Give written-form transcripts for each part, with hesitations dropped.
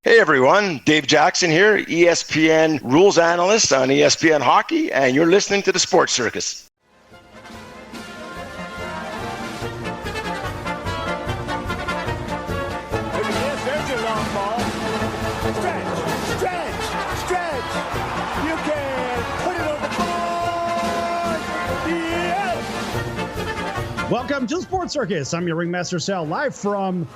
Hey everyone, Dave Jackson here, ESPN rules analyst on ESPN Hockey, and you're listening to the Sports Circus. There's your long ball. Stretch. You can put it on the board. Yes! Welcome to the Sports Circus. I'm your Ringmaster Sal, live from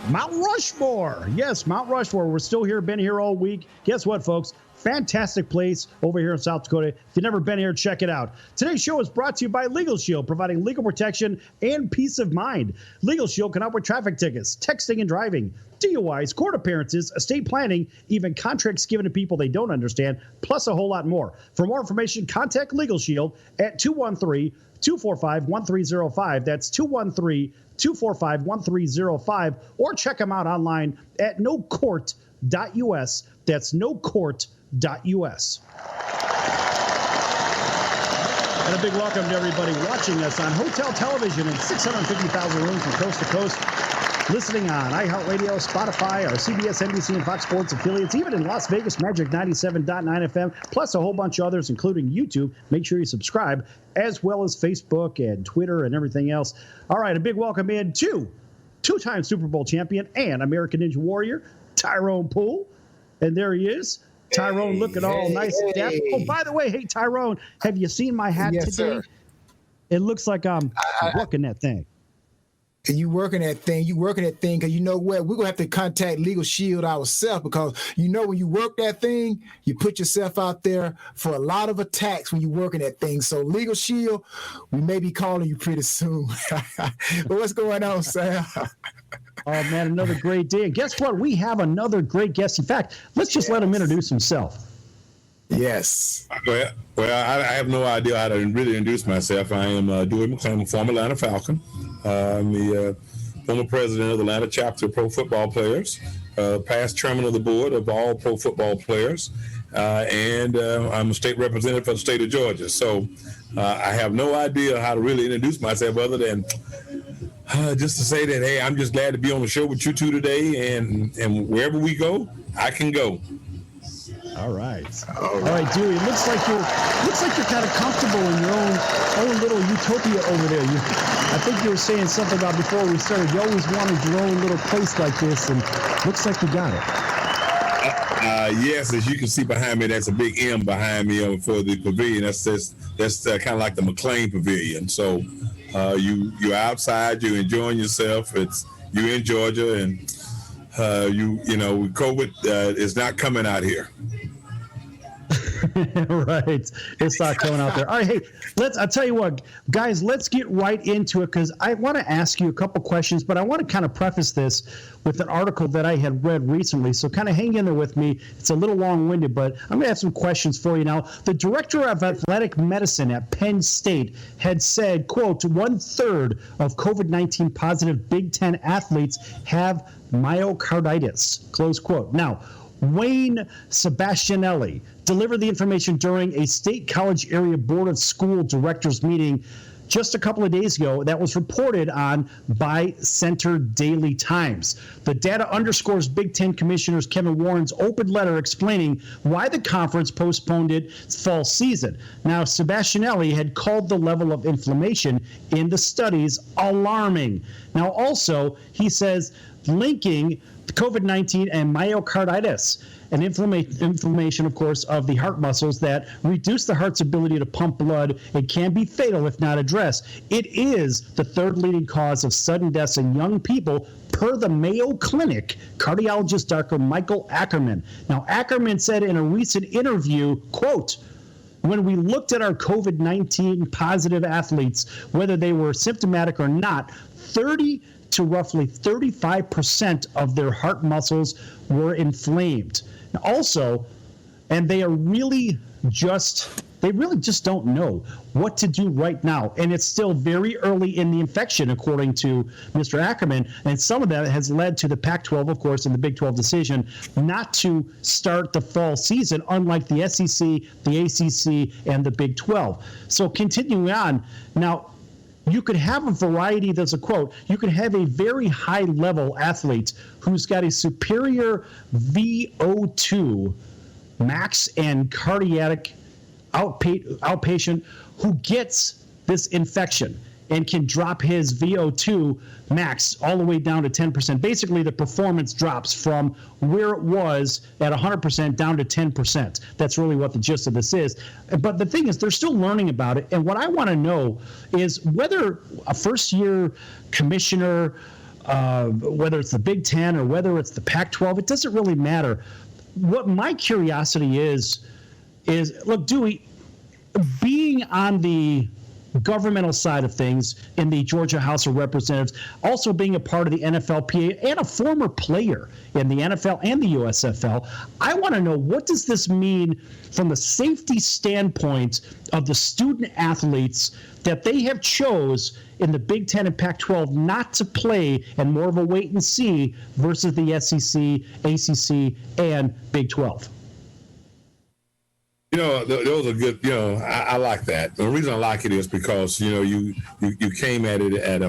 Mount Rushmore. Yes, Mount Rushmore. We're still here, been here all week. Guess what, folks? Fantastic place over here in South Dakota. If you've never been here, check it out. Today's show is brought to you by Legal Shield, providing legal protection and peace of mind. Legal Shield can help with traffic tickets, texting and driving, DUIs, court appearances, estate planning, even contracts given to people they don't understand, plus a whole lot more. For more information, contact Legal Shield at 213-245-1305. That's 213-245-1305, or check them out online at nocourt.us. That's nocourt.us. And a big welcome to everybody watching us on hotel television in 650,000 rooms from coast to coast. Listening on iHeartRadio, Spotify, our CBS, NBC, and Fox Sports affiliates, even in Las Vegas, Magic 97.9 FM, plus a whole bunch of others, including YouTube. Make sure you subscribe, as well as Facebook and Twitter and everything else. All right, a big welcome in to two-time Super Bowl champion and American Ninja Warrior, Tyrone Poole. And there he is. Tyrone looking all nice and dapper. Oh, by the way, hey, Tyrone, have you seen my hat today? Sir. It looks like I'm working that thing. And you working that thing, because you know what? We're going to have to contact Legal Shield ourselves, because you know when you work that thing, you put yourself out there for a lot of attacks when you're working that thing. So Legal Shield, we may be calling you pretty soon. But what's going on, Sam? Oh, man, another great day. And guess what? We have another great guest. In fact, let's just let him introduce himself. Yes. Well, I have no idea how to really introduce myself. I am Dewey McClain, former Atlanta Falcon. I'm the former president of the Atlanta chapter of Pro Football Players, past chairman of the board of all Pro Football Players, and I'm a state representative for the state of Georgia. So I have no idea how to really introduce myself other than just to say that, hey, I'm just glad to be on the show with you two today, and wherever we go, I can go. All right, Dewey. It looks like you're kind of comfortable in your own little utopia over there. I think you were saying something about before we started. You always wanted your own little place like this, and looks like you got it. Yes, as you can see behind me, that's a big M behind me for the pavilion. That's kind of like the McClain Pavilion. So you're outside, you're enjoying yourself. You're in Georgia, and COVID is not coming out here. Right. It's not coming out there. All right. Hey, I'll tell you what, guys, let's get right into it, because I want to ask you a couple questions, but I want to kind of preface this with an article that I had read recently. So kind of hang in there with me. It's a little long-winded, but I'm going to have some questions for you now. The director of athletic medicine at Penn State had said, quote, 1/3 of COVID-19 positive Big Ten athletes have myocarditis, close quote. Now, Wayne Sebastianelli delivered the information during a state college area board of school directors meeting just a couple of days ago that was reported on by Center Daily Times. The data underscores Big Ten Commissioner Kevin Warren's open letter explaining why the conference postponed its fall season. Now, Sebastianelli had called the level of inflammation in the studies alarming. Now, also, he says linking COVID-19 and myocarditis, an inflammation, of course, of the heart muscles that reduce the heart's ability to pump blood. It can be fatal if not addressed. It is the third leading cause of sudden deaths in young people, per the Mayo Clinic cardiologist Dr. Michael Ackerman. Now, Ackerman said in a recent interview, quote, when we looked at our COVID-19 positive athletes, whether they were symptomatic or not, 30 to roughly 35% of their heart muscles were inflamed. Also, and they really just don't know what to do right now. And it's still very early in the infection, according to Mr. Ackerman. And some of that has led to the Pac-12, of course, and the Big 12 decision not to start the fall season, unlike the SEC, the ACC, and the Big 12. So continuing on, now, you could have a variety. There's a quote. You could have a very high level athlete who's got a superior VO2 max and cardiac outpatient who gets this infection and can drop his VO2 max all the way down to 10%. Basically, the performance drops from where it was at 100% down to 10%. That's really what the gist of this is. But the thing is, they're still learning about it. And what I want to know is whether a first-year commissioner, whether it's the Big Ten or whether it's the Pac-12, it doesn't really matter. What my curiosity is look, Dewey, being on the governmental side of things in the Georgia House of Representatives, also being a part of the NFLPA and a former player in the NFL and the USFL, I want to know, what does this mean from the safety standpoint of the student athletes that they have chose in the Big Ten and Pac-12 not to play and more of a wait and see versus the SEC, ACC, and Big 12? Those are good. I like that. The reason I like it is because, you came at it at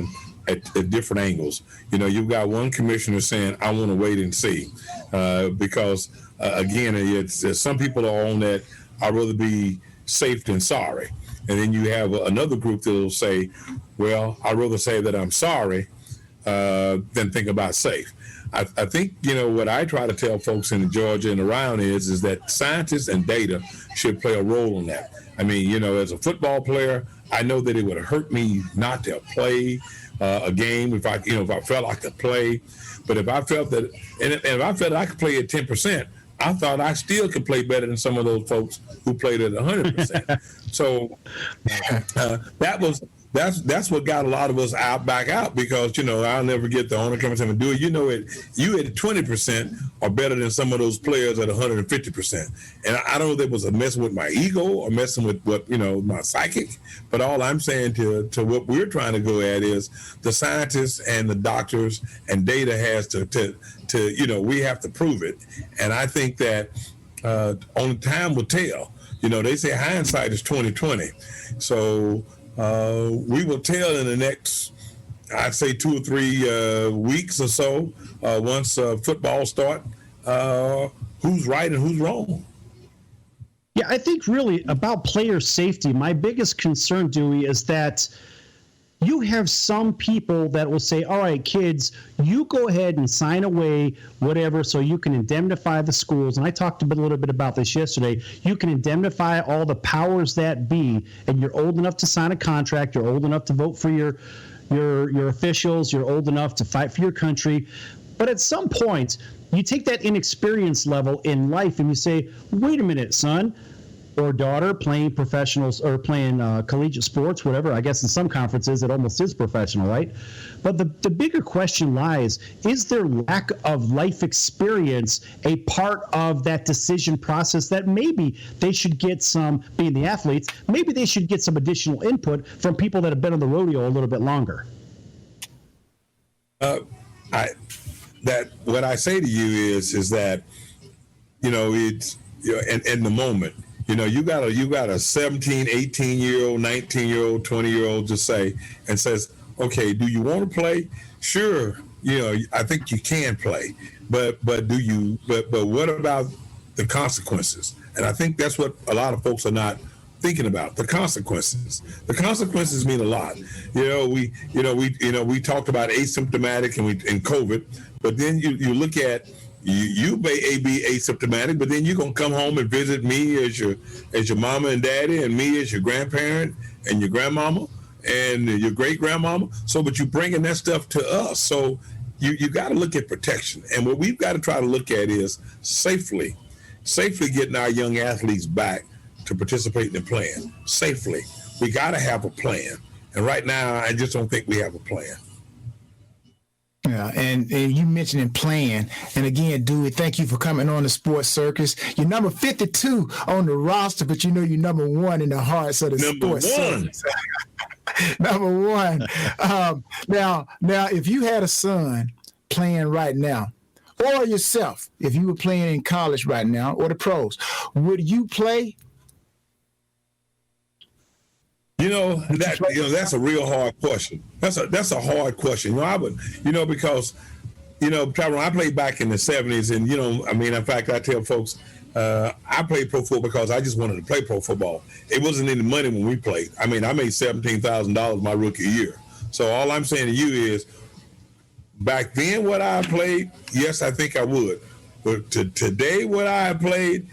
different angles. You've got one commissioner saying, I want to wait and see, because, again, it's some people are on that, I'd rather be safe than sorry. And then you have another group that will say, well, I'd rather say that I'm sorry than think about safe. I think, what I try to tell folks in Georgia and around is that scientists and data should play a role in that. I mean, as a football player, I know that it would hurt me not to play a game if I felt I could play. But if I felt that, and if I felt I could play at 10%, I thought I still could play better than some of those folks who played at 100%. So that's what got a lot of us back out, because I'll never get the owner coming and do it. You at 20% are better than some of those players at 150%. And I don't know if it was a messing with my ego or messing with what my psychic. But all I'm saying to what we're trying to go at is the scientists and the doctors and data has to we have to prove it. And I think that only time will tell. They say hindsight is 20/20. So we will tell in the next, I'd say 2 or 3 weeks or so, once football start, who's right and who's wrong. Yeah, I think really about player safety, my biggest concern, Dewey, is that you have some people that will say, all right, kids, you go ahead and sign away whatever so you can indemnify the schools. And I talked a little bit about this yesterday. You can indemnify all the powers that be, and you're old enough to sign a contract. You're old enough to vote for your officials. You're old enough to fight for your country. But at some point, you take that inexperience level in life and you say, wait a minute, son or daughter, playing professionals or playing collegiate sports, whatever. I guess in some conferences it almost is professional, right? But the bigger question lies, is their lack of life experience a part of that decision process that maybe they should get some, being the athletes, maybe they should get some additional input from people that have been on the rodeo a little bit longer? What I say to you is that, it's in the moment. You got a 17, 18-year-old, 19-year-old, 20-year-old just says, okay, do you want to play? Sure. I think you can play, but what about the consequences? And I think that's what a lot of folks are not thinking about, the consequences. The consequences mean a lot. We talked about asymptomatic and COVID, but then you look at, you may be asymptomatic, but then you're gonna come home and visit me as your mama and daddy, and me as your grandparent and your grandmama and your great grandmama. So, but you're bringing that stuff to us. So you got to look at protection, and what we've got to try to look at is safely getting our young athletes back to participate in playing safely. We got to have a plan, and right now I just don't think we have a plan. Yeah, and you mentioned playing. And again, Dewey, thank you for coming on the Sports Circus. You're number 52 on the roster, but you're number 1 in the hearts of the Sports Circus. Number 1. Now, if you had a son playing right now, or yourself, if you were playing in college right now, or the pros, would you play? That's a real hard question. That's a hard question. Because Tyrone, I played back in the 70s, and in fact, I tell folks I played pro football because I just wanted to play pro football. It wasn't any money when we played. I made $17,000 my rookie year. So all I'm saying to you is, back then what I played, yes, I think I would. But today what I played,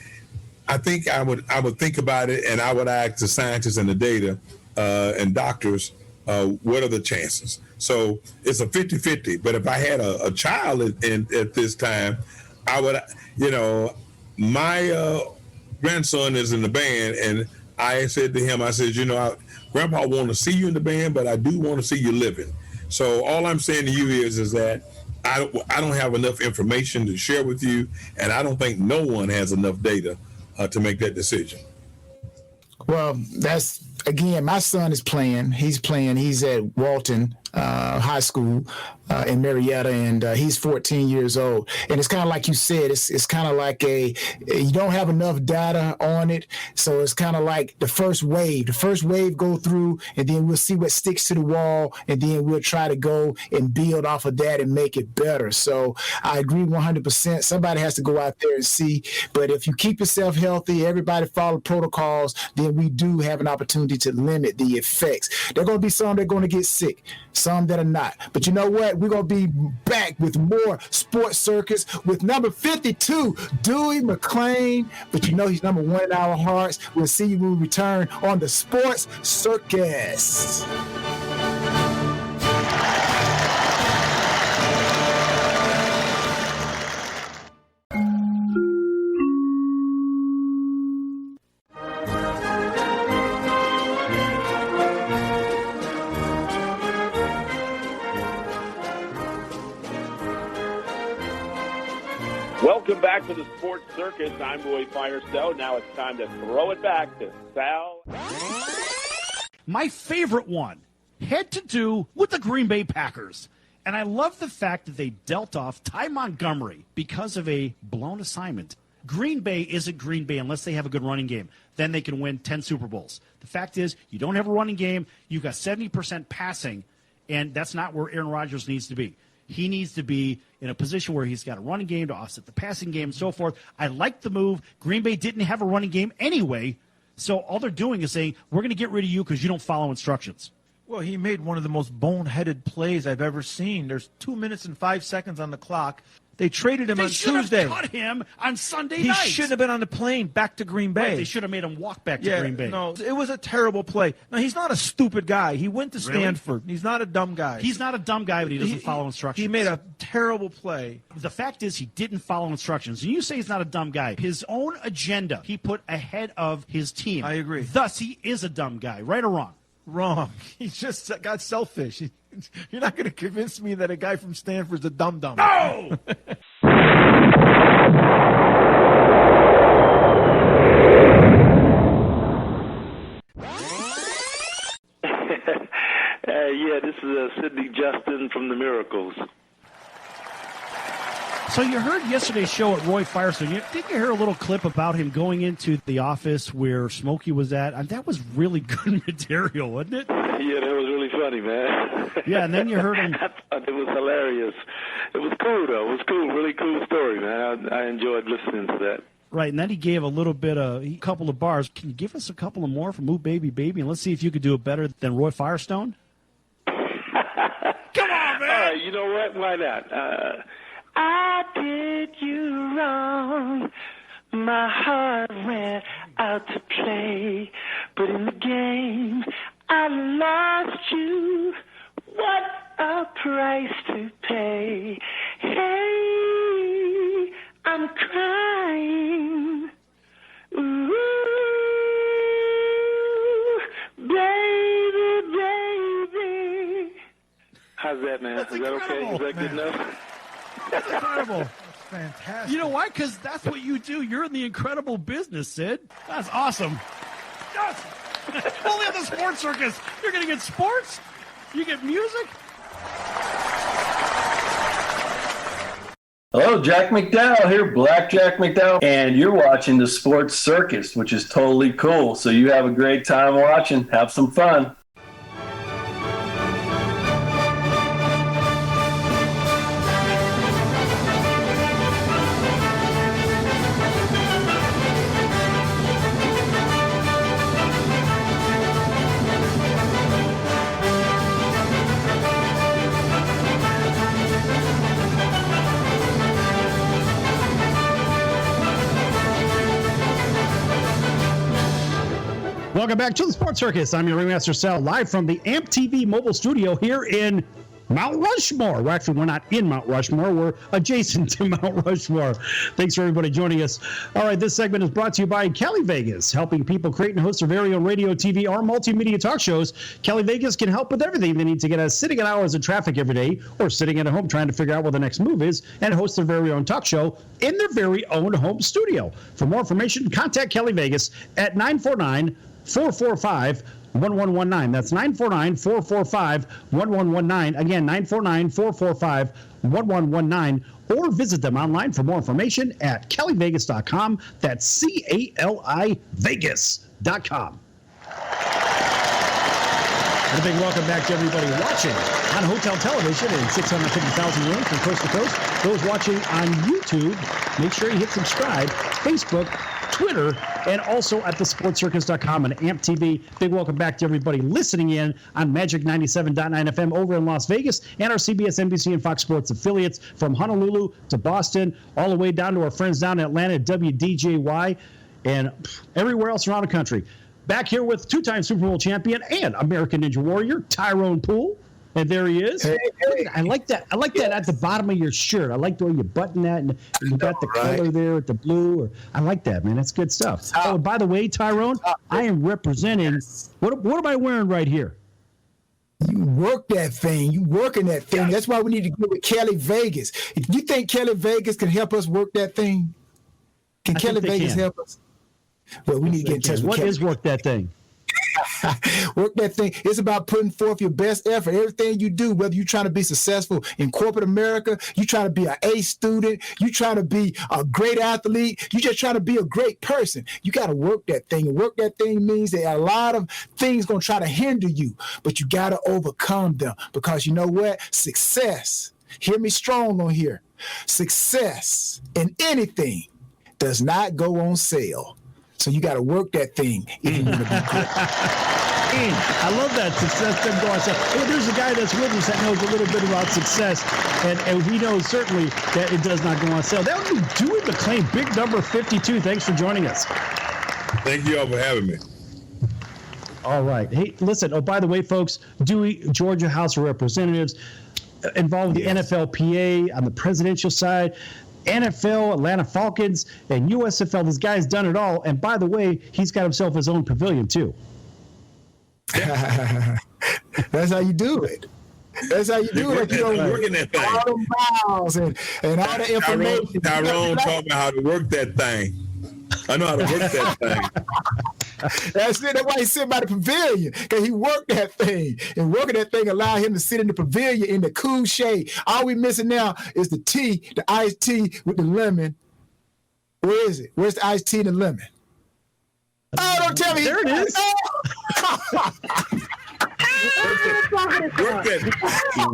I think I would think about it, and I would ask the scientists and the data and doctors, what are the chances? So it's a 50-50. But if I had a child at this time, I would, my grandson is in the band, and I said to him, I said, Grandpa, I want to see you in the band, but I do want to see you living. So all I'm saying to you is that I don't have enough information to share with you, and I don't think no one has enough data to make that decision. Well, that's, again, my son is playing. He's at Walton High School in Marietta, and he's 14 years old. And it's kind of like you said, it's kind of like you don't have enough data on it. So it's kind of like the first wave go through, and then we'll see what sticks to the wall, and then we'll try to go and build off of that and make it better. So I agree 100%. Somebody has to go out there and see. But if you keep yourself healthy, everybody follow protocols, then we do have an opportunity to limit the effects. There are going to be some that are going to get sick, some that are not. But you know what? We're going to be back with more Sports Circus with number 52, Dewey McClain. But he's number one in our hearts. We'll see you when we return on the Sports Circus. Welcome back to the Sports Circus. I'm Roy Firestone. Now it's time to throw it back to Sal. My favorite one had to do with the Green Bay Packers. And I love the fact that they dealt off Ty Montgomery because of a blown assignment. Green Bay isn't Green Bay unless they have a good running game. Then they can win 10 Super Bowls. The fact is, you don't have a running game. You've got 70% passing, and that's not where Aaron Rodgers needs to be. He needs to be in a position where he's got a running game to offset the passing game and so forth. I like the move. Green Bay didn't have a running game anyway, so all they're doing is saying, we're going to get rid of you because you don't follow instructions. Well, he made one of the most boneheaded plays I've ever seen. There's 2 minutes and 5 seconds on the clock. They traded him on Tuesday. They should have cut him on Sunday night. He shouldn't have been on the plane back to Green Bay. Right, they should have made him walk back to Green Bay. No, it was a terrible play. Now, he's not a stupid guy. He went to Stanford. Really? He's not a dumb guy. He's not a dumb guy, but he doesn't follow instructions. He made a terrible play. The fact is he didn't follow instructions. And you say he's not a dumb guy. His own agenda he put ahead of his team. I agree. Thus, he is a dumb guy. Right or wrong? Wrong. He just got selfish. You're not going to convince me that a guy from Stanford's a dum-dum. No! This is Sidney Justin from the Miracles. So you heard yesterday's show at Roy Firestone. Did you hear a little clip about him going into the office where Smokey was at? And that was really good material, wasn't it? Yeah, that was really funny, man. Yeah, and then you heard him. I thought it was hilarious. It was cool, though. It was cool. Really cool story, man. I enjoyed listening to that. Right, and then he gave a couple of bars. Can you give us a couple of more from Ooh Baby Baby? And let's see if you could do it better than Roy Firestone. Come on, man! All right, you know what? Why not? I did you wrong. My heart went out to play. But in the game, I lost you. What a price to pay. Hey, I'm crying. Ooh, baby, baby. How's that, man? That's Is that okay? Is that good enough? That's incredible. That's fantastic. You know why? Because that's what you do. You're in the incredible business, Sid. That's awesome. Yes! Only on the Sports Circus. You're going to get sports. You get music. Hello, Jack McDowell here, Black Jack McDowell, and you're watching the Sports Circus, which is totally cool. So you have a great time watching. Have some fun. Welcome back to the Sports Circus. I'm your Ringmaster Sal, live from the AMP TV mobile studio here in Mount Rushmore. Well, actually, we're not in Mount Rushmore. We're adjacent to Mount Rushmore. Thanks for everybody joining us. All right, this segment is brought to you by Cali Vegas, helping people create and host their very own radio, TV, or multimedia talk shows. Cali Vegas can help with everything they need to get us sitting in hours of traffic every day or sitting at home trying to figure out what the next move is and host their very own talk show in their very own home studio. For more information, contact Cali Vegas at 949-445-1119. That's 949-445-1119. Again, 949-445-1119. Or visit them online for more information at calivegas.com. That's CALI Vegas.com. And a big welcome back to everybody watching on hotel television in 650,000 rooms from coast to coast. Those watching on YouTube, make sure you hit subscribe. Facebook, Twitter, and also at thesportscircus.com and AMP TV. Big welcome back to everybody listening in on Magic 97.9 FM over in Las Vegas and our CBS, NBC, and Fox Sports affiliates from Honolulu to Boston, all the way down to our friends down in Atlanta at WDJY and everywhere else around the country. Back here with two-time Super Bowl champion and American Ninja Warrior, Tyrone Poole. And there he is. Hey. I like that. I like that at the bottom of your shirt. I like the way you button that, and you got the color there with the blue. I like that, man. That's good stuff. Oh, by the way, Tyrone, I am representing. What am I wearing right here? You work that thing. You working that thing. That's why we need to go with Cali Vegas. If you think Cali Vegas can help us work that thing, can Cali Vegas help us? Well, we need to get in touch with Cali. What is work that thing? Work that thing. It's about putting forth your best effort. Everything you do, whether you're trying to be successful in corporate America, you trying to be an A student, you trying to be a great athlete, you just trying to be a great person. You got to work that thing. And work that thing means that a lot of things going to try to hinder you, but you got to overcome them, because you know what? Success, hear me strong on here, success in anything does not go on sale. So you got to work that thing if you want to be good. I love that success doesn't go on sale. Hey, there's a guy that's with us that knows a little bit about success, and we know certainly that it does not go on sale. That would be Dewey McClain, big number 52. Thanks for joining us. Thank you all for having me. All right. Hey, listen. Oh, by the way, folks, Dewey, Georgia House of Representatives, involved with the NFLPA on the presidential side. NFL, Atlanta Falcons, and USFL. This guy's done it all. And by the way, he's got himself his own pavilion, too. That's how you do it. That's how you do it. You don't work in that thing. All the miles and all the information. Tyrone taught me how to work that thing. I know how to work that thing. That's it. That's why he's sitting by the pavilion, because he worked that thing. And working that thing allowed him to sit in the pavilion in the cool shade. All we missing now is the tea, the iced tea with the lemon. Where is it? Where's the iced tea and the lemon? Oh, don't tell me. There it is.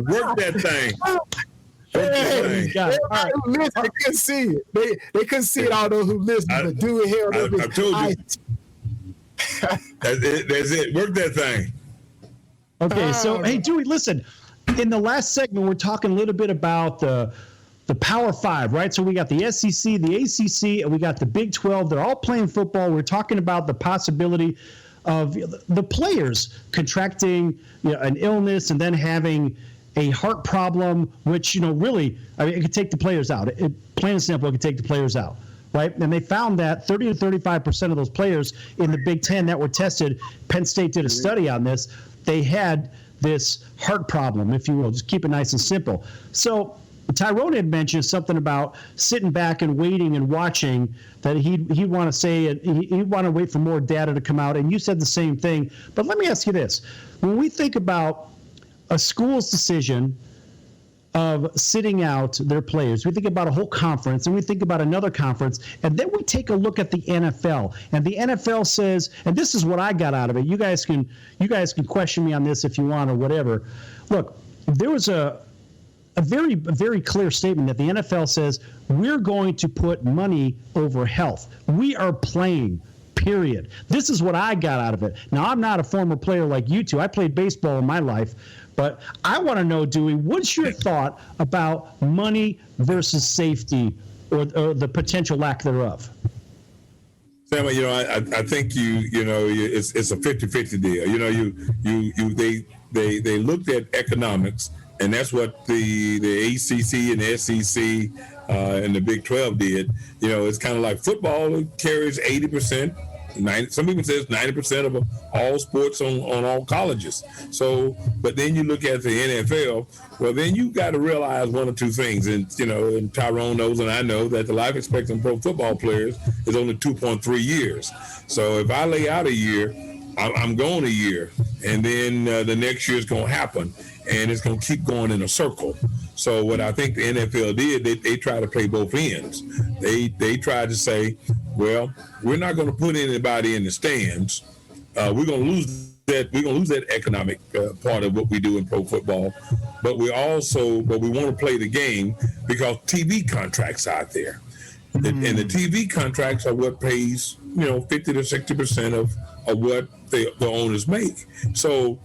Work that thing. Hey, everybody who listened, they couldn't see it. They couldn't see it, all those who listened, but Dewey held up his I told you. That's it. Work that thing. Okay, so, hey, Dewey, listen. In the last segment, we're talking a little bit about the Power Five, right? So we got the SEC, the ACC, and we got the Big 12. They're all playing football. We're talking about the possibility of the players contracting an illness and then having a heart problem, which, really, I mean, it could take the players out. Plain and simple, it could take the players out, right? And they found that 30 to 35% of those players in the Big Ten that were tested, Penn State did a study on this, they had this heart problem, if you will. Just keep it nice and simple. So Tyrone had mentioned something about sitting back and waiting and watching, that he'd want to say he'd want to wait for more data to come out. And you said the same thing. But let me ask you this. When we think about a school's decision of sitting out their players. We think about a whole conference, and we think about another conference, and then we take a look at the NFL. And the NFL says, and this is what I got out of it. You guys can question me on this if you want or whatever. Look, there was a very clear statement that the NFL says we're going to put money over health. We are playing. Period. This is what I got out of it. Now, I'm not a former player like you two. I played baseball in my life, but I want to know, Dewey, what's your thought about money versus safety, or the potential lack thereof? Sam, I think it's a 50-50 deal. They looked at economics, and that's what the ACC and the SEC and the Big 12 did. It's kind of like football carries 80%. Some people say it's 90% of all sports on all colleges. So, but then you look at the NFL, well, then you got to realize one or two things. And, and Tyrone knows and I know that the life expectancy of pro football players is only 2.3 years. So if I lay out a year, I'm going a year, and then the next year is going to happen, and it's going to keep going in a circle. So what I think the NFL did, they try to play both ends. They tried to say, well, we're not going to put anybody in the stands. We're going to lose that. We're going to lose that economic part of what we do in pro football. But we want to play the game because TV contracts out there, and the TV contracts are what pays 50 to 60% of what the owners make. So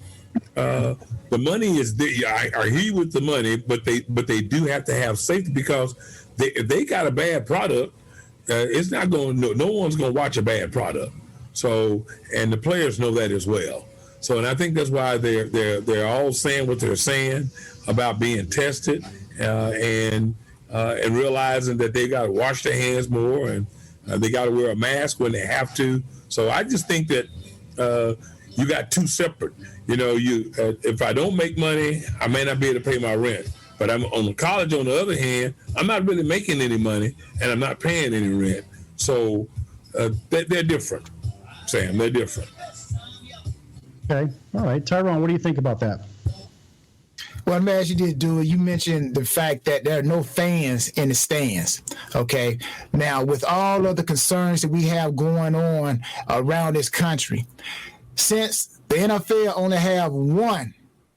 the money is there. I hear you with the money, but they do have to have safety, because if they got a bad product, it's not going. No one's going to watch a bad product. So, and the players know that as well. So, and I think that's why they're all saying what they're saying about being tested and realizing that they got to wash their hands more, and they got to wear a mask when they have to. So I just think that you got two separate. If I don't make money, I may not be able to pay my rent. But I'm on the college, on the other hand, I'm not really making any money, and I'm not paying any rent. So they're different, Sam. They're different. Okay. All right. Tyrone, what do you think about that? Well, I'm as you did, Dewey, you mentioned the fact that there are no fans in the stands. Okay. Now, with all of the concerns that we have going on around this country, since the NFL only have one,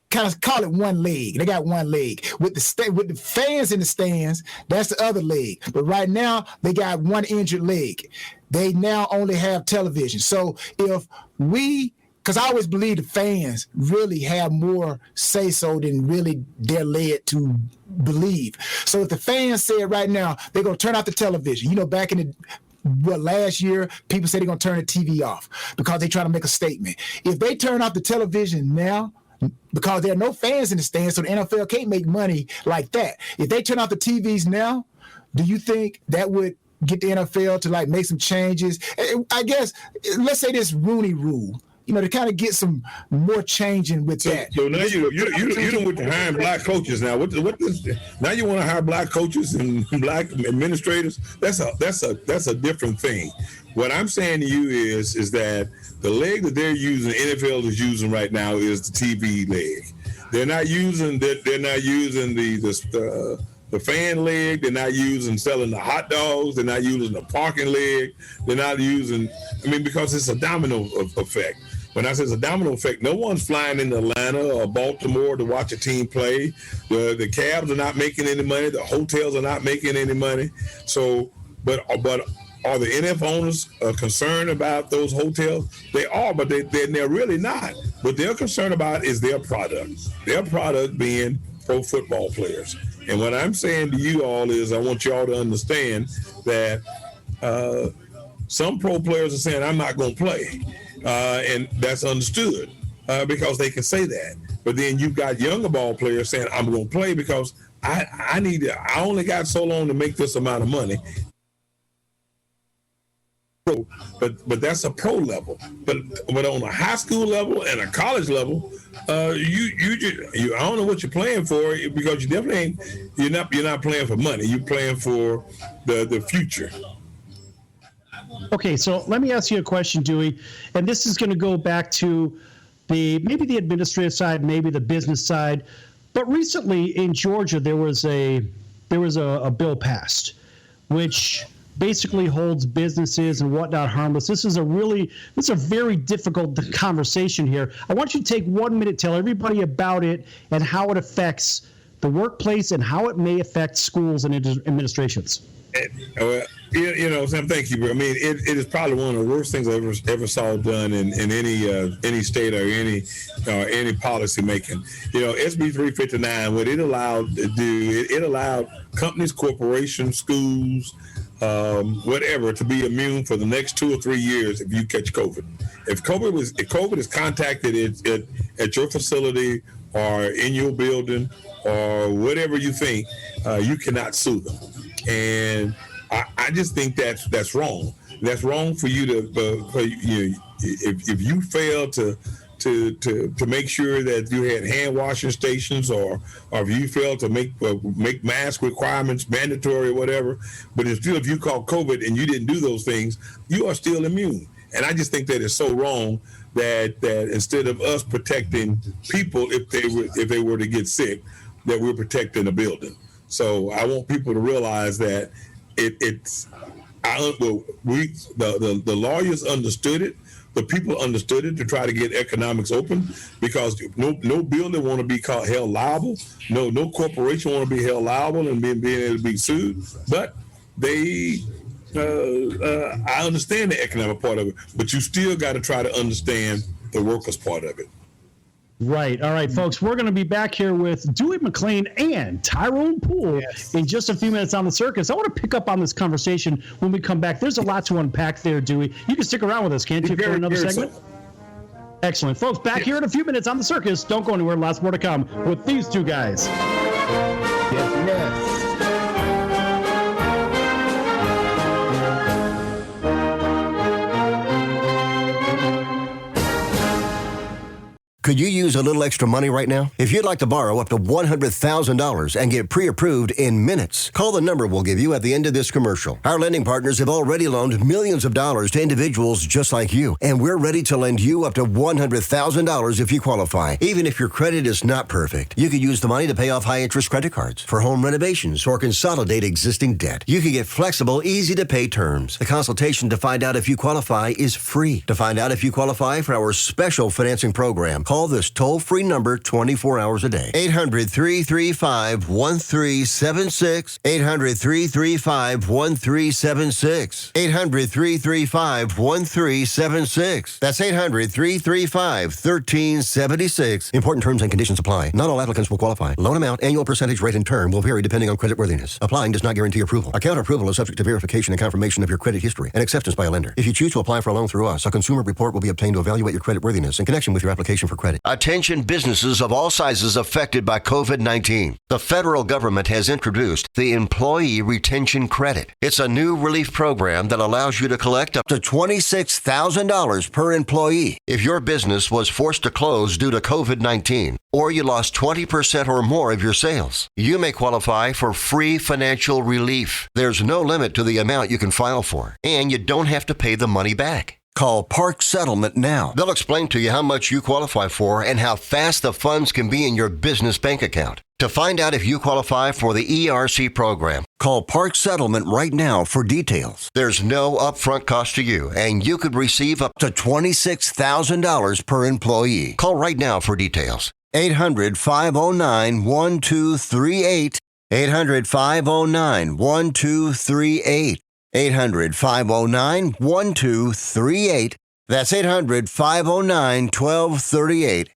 kind of call it one leg. They got one leg. With the fans in the stands, that's the other leg. But right now, they got one injured leg. They now only have television. So if because I always believe the fans really have more say-so than really they're led to believe. So if the fans said right now they're going to turn off the television, back in last year, people said they're going to turn the TV off because they try to make a statement. If they turn off the television now, because there are no fans in the stands, so the NFL can't make money like that. If they turn off the TVs now, do you think that would get the NFL to make some changes? I guess, let's say this Rooney Rule, to kind of get some more changing with that. So now you don't want to hire black coaches now. What this? Now you want to hire black coaches and black administrators? That's a different thing. What I'm saying to you is that the leg that they're using, the NFL is using right now, is the TV leg. They're not using the fan leg. They're not using selling the hot dogs. They're not using the parking leg. They're not using. Because it's a domino effect. When I say it's a domino effect, no one's flying into Atlanta or Baltimore to watch a team play. The cabs are not making any money. The hotels are not making any money. So, but are the NFL owners concerned about those hotels? They are, but they're really not. What they're concerned about is their product. Their product being pro football players. And what I'm saying to you all is I want you all to understand that some pro players are saying, I'm not going to play. And that's understood because they can say that. But then you've got younger ball players saying, I'm going to play because I only got so long to make this amount of money. But that's a pro level. But on a high school level and a college level, I don't know what you're playing for, because you definitely you're not playing for money. You're playing for the future. Okay, so let me ask you a question, Dewey, and this is going to go back to maybe the administrative side, maybe the business side. But recently in Georgia, there was a bill passed, which basically holds businesses and whatnot harmless. This is a very difficult conversation here. I want you to take 1 minute, tell everybody about it and how it affects the workplace and how it may affect schools and administrations. Sam, thank you, bro. I mean, it is probably one of the worst things I ever saw done in any state or any policy making. SB 359, what it allowed to do, it allowed companies, corporations, schools, whatever, to be immune for the next 2 or 3 years if you catch COVID. If COVID is contacted at your facility or in your building or whatever you think, you cannot sue them. And I just think that's wrong. That's wrong for you to if you fail to make sure that you had hand washing stations or if you fail to make mask requirements mandatory or whatever, but still if you caught COVID and you didn't do those things, you are still immune. And I just think that is so wrong that instead of us protecting people if they were to get sick, that we're protecting a building. So I want people to realize that the lawyers understood it, the people understood it to try to get economics open, because no builder want to be held liable, no corporation want to be held liable and being able to be sued. But I understand the economic part of it, but you still got to try to understand the workers part of it. Right. All right, folks, we're going to be back here with Dewey McClain and Tyrone Poole in just a few minutes on the circus. I want to pick up on this conversation when we come back. There's a lot to unpack there, Dewey. You can stick around with us, can't you, for another segment? Excellent. Folks, back here in a few minutes on the circus. Don't go anywhere. Lots more to come with these two guys. Yes. Could you use a little extra money right now? If you'd like to borrow up to $100,000 and get pre-approved in minutes, call the number we'll give you at the end of this commercial. Our lending partners have already loaned millions of dollars to individuals just like you, and we're ready to lend you up to $100,000 if you qualify. Even if your credit is not perfect, you could use the money to pay off high-interest credit cards, for home renovations, or consolidate existing debt. You can get flexible, easy-to-pay terms. The consultation to find out if you qualify is free. To find out if you qualify for our special financing program, call this toll-free number 24 hours a day. 800-335-1376. 800-335-1376. 800-335-1376. That's 800-335-1376. Important terms and conditions apply. Not all applicants will qualify. Loan amount, annual percentage rate, and term will vary depending on creditworthiness. Applying does not guarantee approval. Account approval is subject to verification and confirmation of your credit history and acceptance by a lender. If you choose to apply for a loan through us, a consumer report will be obtained to evaluate your creditworthiness in connection with your application for credit. Attention businesses of all sizes affected by COVID-19. The federal government has introduced the Employee Retention Credit. It's a new relief program that allows you to collect up to $26,000 per employee. If your business was forced to close due to COVID-19, or you lost 20% or more of your sales, you may qualify for free financial relief. There's no limit to the amount you can file for, and you don't have to pay the money back. Call Park Settlement now. They'll explain to you how much you qualify for and how fast the funds can be in your business bank account. To find out if you qualify for the ERC program, call Park Settlement right now for details. There's no upfront cost to you, and you could receive up to $26,000 per employee. Call right now for details. 800-509-1238. 800-509-1238. 800-509-1238. That's 800-509-1238.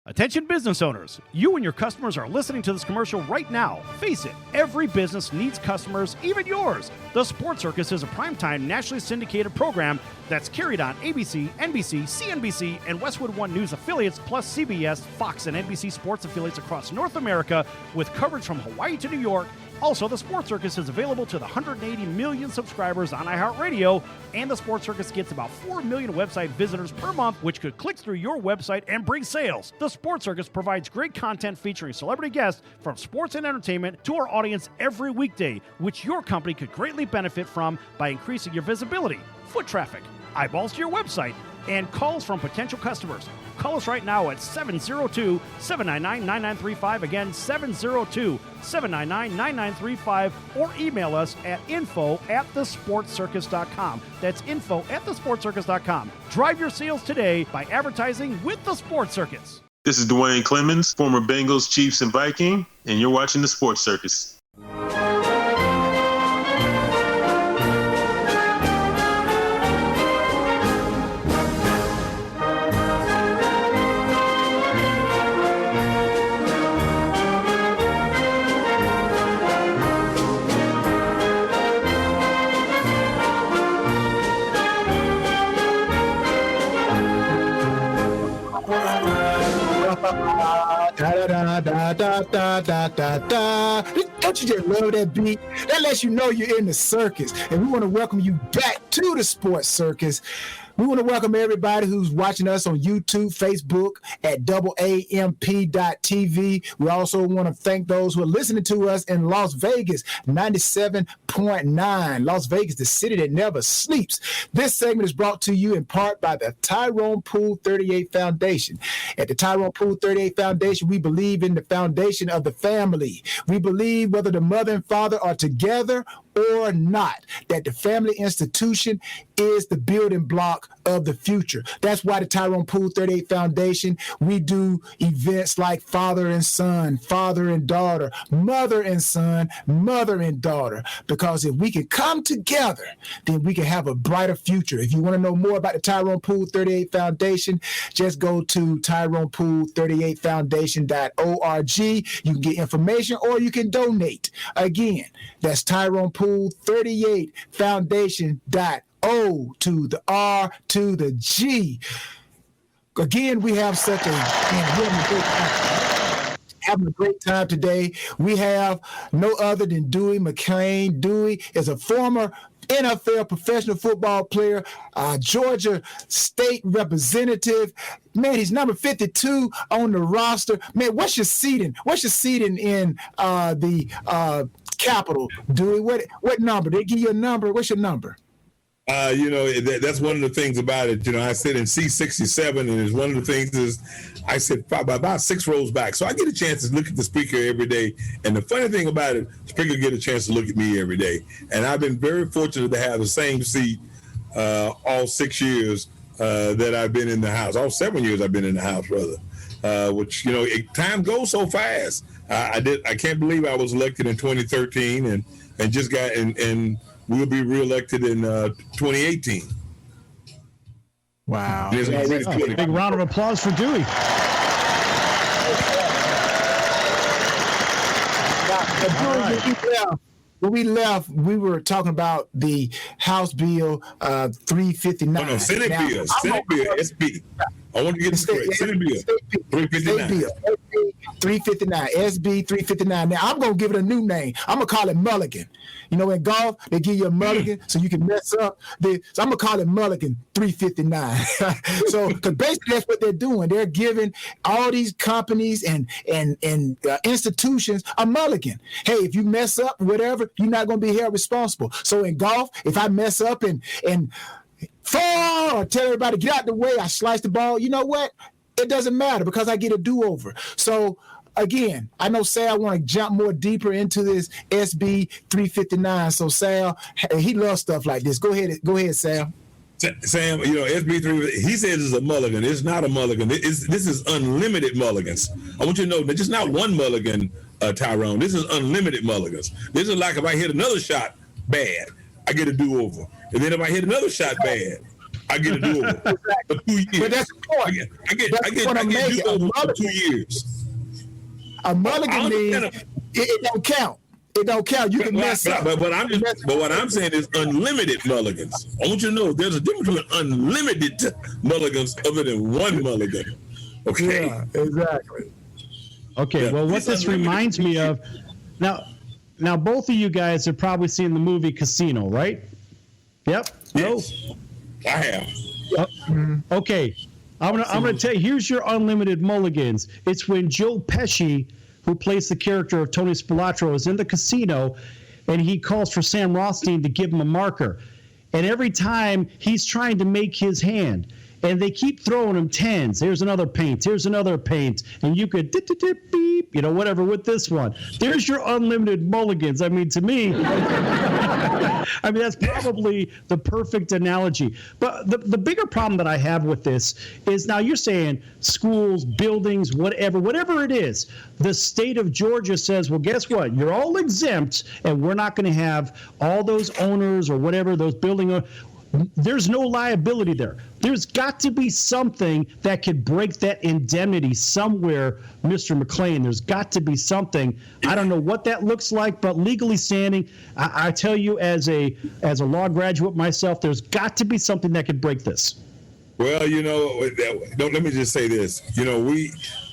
Attention business owners, you and your customers are listening to this commercial right now. Face it, every business needs customers, even yours. The Sports Circus is a primetime nationally syndicated program that's carried on ABC, NBC, CNBC, and Westwood One News affiliates, plus CBS, Fox, and NBC sports affiliates across North America, with coverage from Hawaii to New York. Also, the Sports Circus is available to the 180 million subscribers on iHeartRadio, and the Sports Circus gets about 4 million website visitors per month, which could click through your website and bring sales. The Sports Circus provides great content featuring celebrity guests from sports and entertainment to our audience every weekday, which your company could greatly benefit from by increasing your visibility, foot traffic, eyeballs to your website, and calls from potential customers. Call us right now at 702-799-9935. Again, 702-799-9935. Or email us at info@thesportscircus.com. That's info@thesportscircus.com. Drive your sales today by advertising with the Sports Circus. This is Dwayne Clemens, former Bengals, Chiefs, and Viking, and you're watching the Sports Circus. Don't you just love that beat? That lets you know you're in the circus. And we want to welcome you back to the Sports Circus. We want to welcome everybody who's watching us on YouTube, Facebook, at AAMP.TV. We also want to thank those who are listening to us in Las Vegas, 97.9. Las Vegas, the city that never sleeps. This segment is brought to you in part by the Tyrone Pool 38 Foundation. At the Tyrone Pool 38 Foundation, we believe in the foundation of the family. We believe whether the mother and father are together or not, that the family institution is the building block of the future. That's why the Tyrone Pool 38 Foundation, we do events like father and son, father and daughter, mother and son, mother and daughter, because if we can come together, then we can have a brighter future. If you want to know more about the Tyrone Pool 38 Foundation, just go to TyronePool38Foundation.org. You can get information or you can donate. Again, that's Tyrone Pool 38 Foundation.O to the R to the G. Again, we have having a great time today. We have no other than Dewey McClain. Dewey is a former NFL professional football player, Georgia state representative. Man, he's number 52 on the roster. Man, what's your seating? What's your seating in the Capitol, Dewey? What number? They give you a number? What's your number? That's one of the things about it. I sit in C67, and it's one of the things is I sit about 6 rows back. So I get a chance to look at the speaker every day. And the funny thing about it, the speaker get a chance to look at me every day. And I've been very fortunate to have the same seat all 6 years that I've been in the House. All 7 years I've been in the House, rather. Which, time goes so fast. I can't believe I was elected in 2013 and just got and we'll be reelected in 2018. Wow. Big round of applause for Dewey. When we left, we were talking about the House Bill 359. No, Senate Bill, SB. I want to get this straight. Senate Bill 359. 359, SB 359. Now, I'm going to give it a new name. I'm going to call it Mulligan. In golf, they give you a mulligan so you can mess up. So I'm going to call it Mulligan 359. So, because basically that's what they're doing. They're giving all these companies and institutions a mulligan. Hey, if you mess up, whatever, you're not going to be held responsible. So in golf, if I mess up and fall or tell everybody get out the way, I slice the ball, you know what? It doesn't matter because I get a do-over. So again, I know Sal want to jump more deeper into this SB 359. So Sal, he loves stuff like this. Go ahead, Sal. Sam, SB 3, he says it's a mulligan. It's not a mulligan. This is unlimited mulligans. I want you to know that just not one mulligan, Tyrone. This is unlimited mulligans. This is like if I hit another shot bad, I get a do-over. And then if I hit another shot bad, I get a do-over for 2 years. But that's the point. I get do-over for 2 years. A mulligan means it don't count. It don't count. You can mess up. But what I'm saying is unlimited mulligans. I want you to know there's a difference between unlimited mulligans other than one mulligan. Okay? Yeah, exactly. Okay, yeah. Well, what this reminds me of, now both of you guys have probably seen the movie Casino, right? Yep. Yes. I have. Okay. I'm gonna tell you, here's your unlimited mulligans. It's when Joe Pesci, who plays the character of Tony Spilotro, is in the casino, and he calls for Sam Rothstein to give him a marker. And every time he's trying to make his hand, and they keep throwing him 10s. Here's another paint. Here's another paint. And you could beep, whatever with this one. There's your unlimited mulligans. I mean, to me, that's probably the perfect analogy. But the bigger problem that I have with this is now you're saying schools, buildings, whatever it is, the state of Georgia says, well, guess what? You're all exempt, and we're not going to have all those owners or whatever, those building owners. There's no liability there. There's got to be something that could break that indemnity somewhere, Mr. McClain. There's got to be something. I don't know what that looks like, but legally standing, I tell you, as a law graduate myself, there's got to be something that could break this. Well, let me just say this.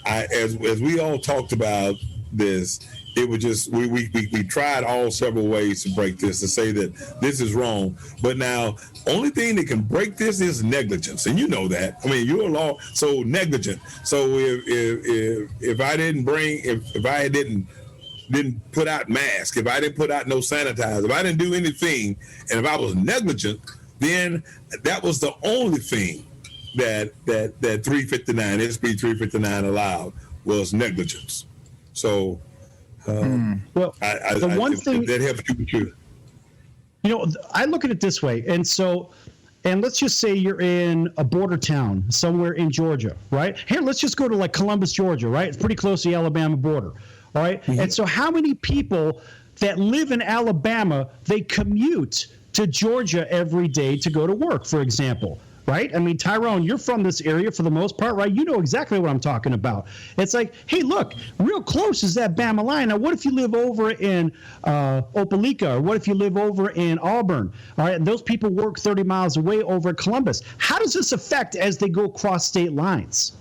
As we all talked about this, it was just we tried all several ways to break this, to say that this is wrong. But now, only thing that can break this is negligence, and you know that. I mean, you're a law, so negligent. So if I didn't put out masks, if I didn't put out no sanitizer, if I didn't do anything, and if I was negligent, then that was the only thing that 359 SB 359 allowed was negligence. So. Well, the one thing that helps you. I look at it this way, and let's just say you're in a border town somewhere in Georgia, right? Here, let's just go to like Columbus, Georgia, right? It's pretty close to the Alabama border, all right? Mm-hmm. And so, how many people that live in Alabama, they commute to Georgia every day to go to work, for example? Right? I mean, Tyrone, you're from this area for the most part, right? You know exactly what I'm talking about. It's like, hey, look, real close is that Bama line. Now, what if you live over in Opelika, or what if you live over in Auburn? All right, and those people work 30 miles away over at Columbus. How does this affect as they go across state lines?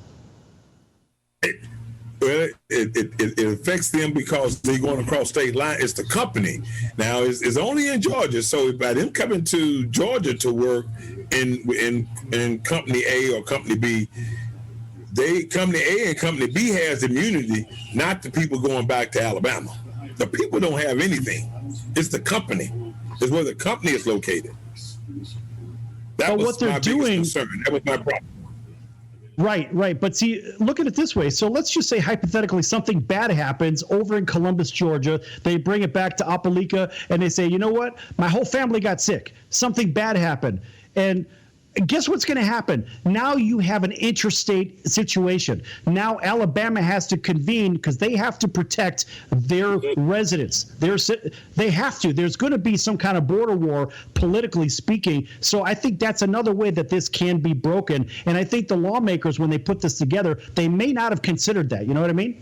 Well, it affects them because they're going across state line. It's the company. Now, it's only in Georgia. So by them coming to Georgia to work in Company A or Company B, Company A and Company B has immunity, not the people going back to Alabama. The people don't have anything. It's the company. It's where the company is located. That was my biggest concern. That was my problem. Right. But see, look at it this way. So let's just say hypothetically something bad happens over in Columbus, Georgia. They bring it back to Opelika and they say, you know what? My whole family got sick. Something bad happened. And guess what's going to happen? Now you have an interstate situation. Now Alabama has to convene because they have to protect their residents. They have to. There's going to be some kind of border war, politically speaking. So I think that's another way that this can be broken. And I think the lawmakers, when they put this together, they may not have considered that. You know what I mean?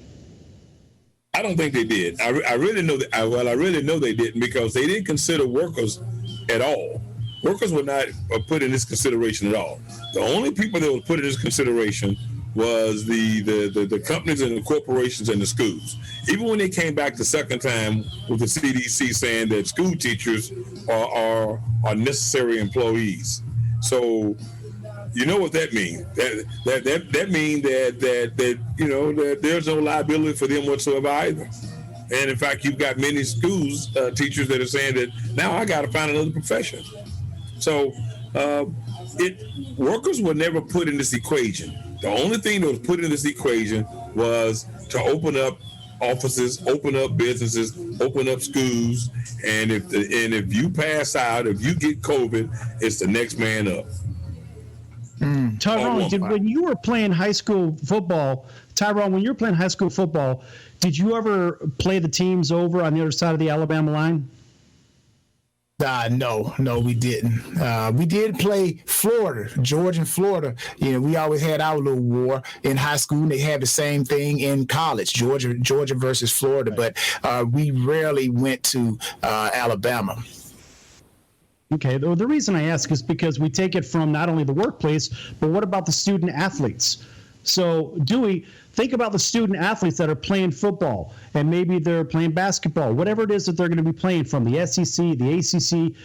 I don't think they did. I really know that. I really know they didn't, because they didn't consider workers at all. Workers were not put in this consideration at all. The only people that were put in this consideration was the companies and the corporations and the schools. Even when they came back the second time with the CDC saying that school teachers are necessary employees. So you know what that means. That means that there's no liability for them whatsoever either. And in fact, you've got many schools teachers that are saying that now I got to find another profession. So workers were never put in this equation. The only thing that was put in this equation was to open up offices, open up businesses, open up schools, and if you pass out, if you get COVID, it's the next man up. Tyrone, when you were playing high school football, did you ever play the teams over on the other side of the Alabama line? No, we didn't. We did play Florida, Georgia and Florida. We always had our little war in high school. And they had the same thing in college, Georgia versus Florida. But we rarely went to Alabama. Okay. The reason I ask is because we take it from not only the workplace, but what about the student athletes? So, Dewey, think about the student athletes that are playing football, and maybe they're playing basketball, whatever it is that they're going to be playing, from the SEC, the ACC,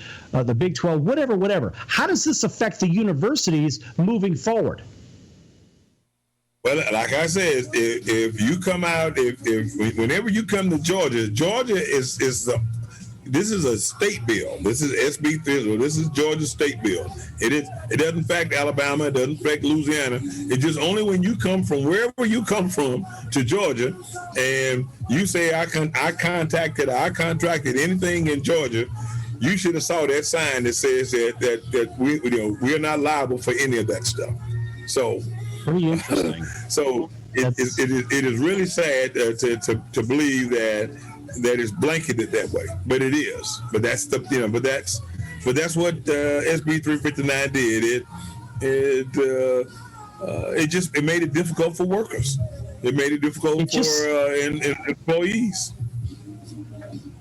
the Big 12, whatever. How does this affect the universities moving forward? Well, like I said, if you come out, whenever you come to Georgia is this is a state bill. This is SB 3. This is Georgia state bill. It doesn't affect Alabama. It doesn't affect Louisiana. It's just only when you come from wherever you come from to Georgia, and you say I contracted anything in Georgia, you should have saw that sign that says that we're not liable for any of that stuff. So pretty interesting. So it is really sad to believe that it's blanketed that way, but it is. But that's what SB 359 did. It made it difficult for workers. It made it difficult for employees.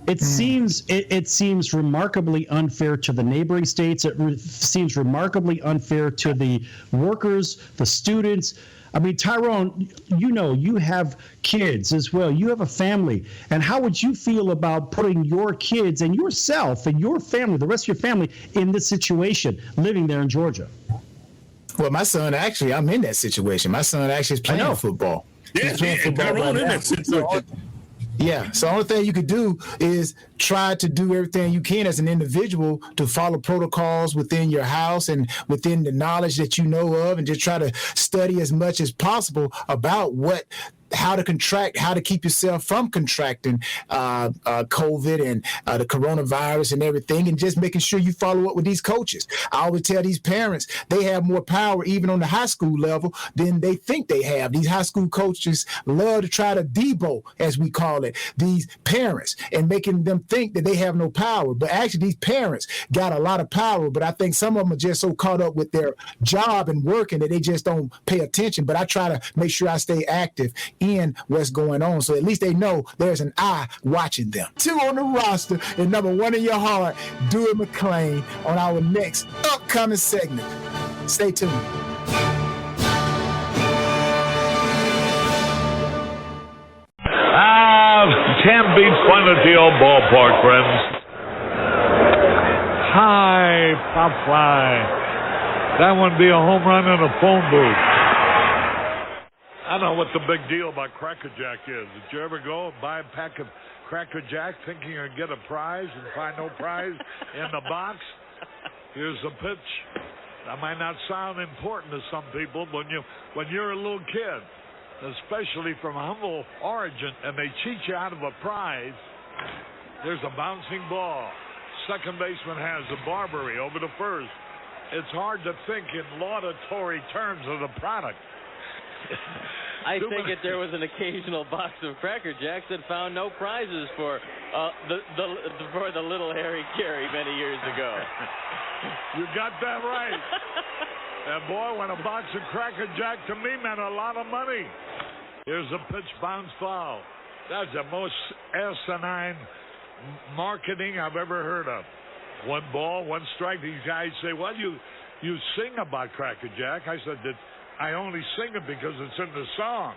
It seems remarkably unfair to the neighboring states. It seems remarkably unfair to the workers, the students. I mean, Tyrone, you have kids as well. You have a family. And how would you feel about putting your kids and yourself and your family, the rest of your family, in this situation, living there in Georgia? Well, my son, actually, I'm in that situation. My son actually is playing football. Yeah, he's playing football Tyrone right in now. that situation. Yeah, so the only thing you could do is try to do everything you can as an individual to follow protocols within your house and within the knowledge that you know of, and just try to study as much as possible about how to keep yourself from contracting COVID and the coronavirus and everything, and just making sure you follow up with these coaches. I always tell these parents they have more power even on the high school level than they think they have. These high school coaches love to try to debo, as we call it, these parents, and making them think that they have no power. But actually, these parents got a lot of power, but I think some of them are just so caught up with their job and working that they just don't pay attention. But I try to make sure I stay active in what's going on, so at least they know there's an eye watching them. 2 on the roster, and number 1 in your heart, Dewey McClain, on our next upcoming segment. Stay tuned. Can't beat fun at the old ballpark, friends. High pop fly. That would be a home run in a phone booth. I don't know what the big deal about Cracker Jack is. Did you ever go and buy a pack of Cracker Jack thinking you're going to get a prize and find no prize in the box? Here's the pitch. That might not sound important to some people, but when you're a little kid, especially from humble origin, and they cheat you out of a prize, there's a bouncing ball. Second baseman has a Barbary over to first. It's hard to think in laudatory terms of the product. I think if there was an occasional box of Cracker Jacks that found no prizes for the little Harry Carey many years ago. You got that right. And boy, when a box of Cracker Jack to me meant a lot of money. Here's a pitch, bounce foul. That's the most asinine marketing I've ever heard of. 1 ball, 1 strike. These guys say, well, you sing about Cracker Jack. I said, I only sing it because it's in the song.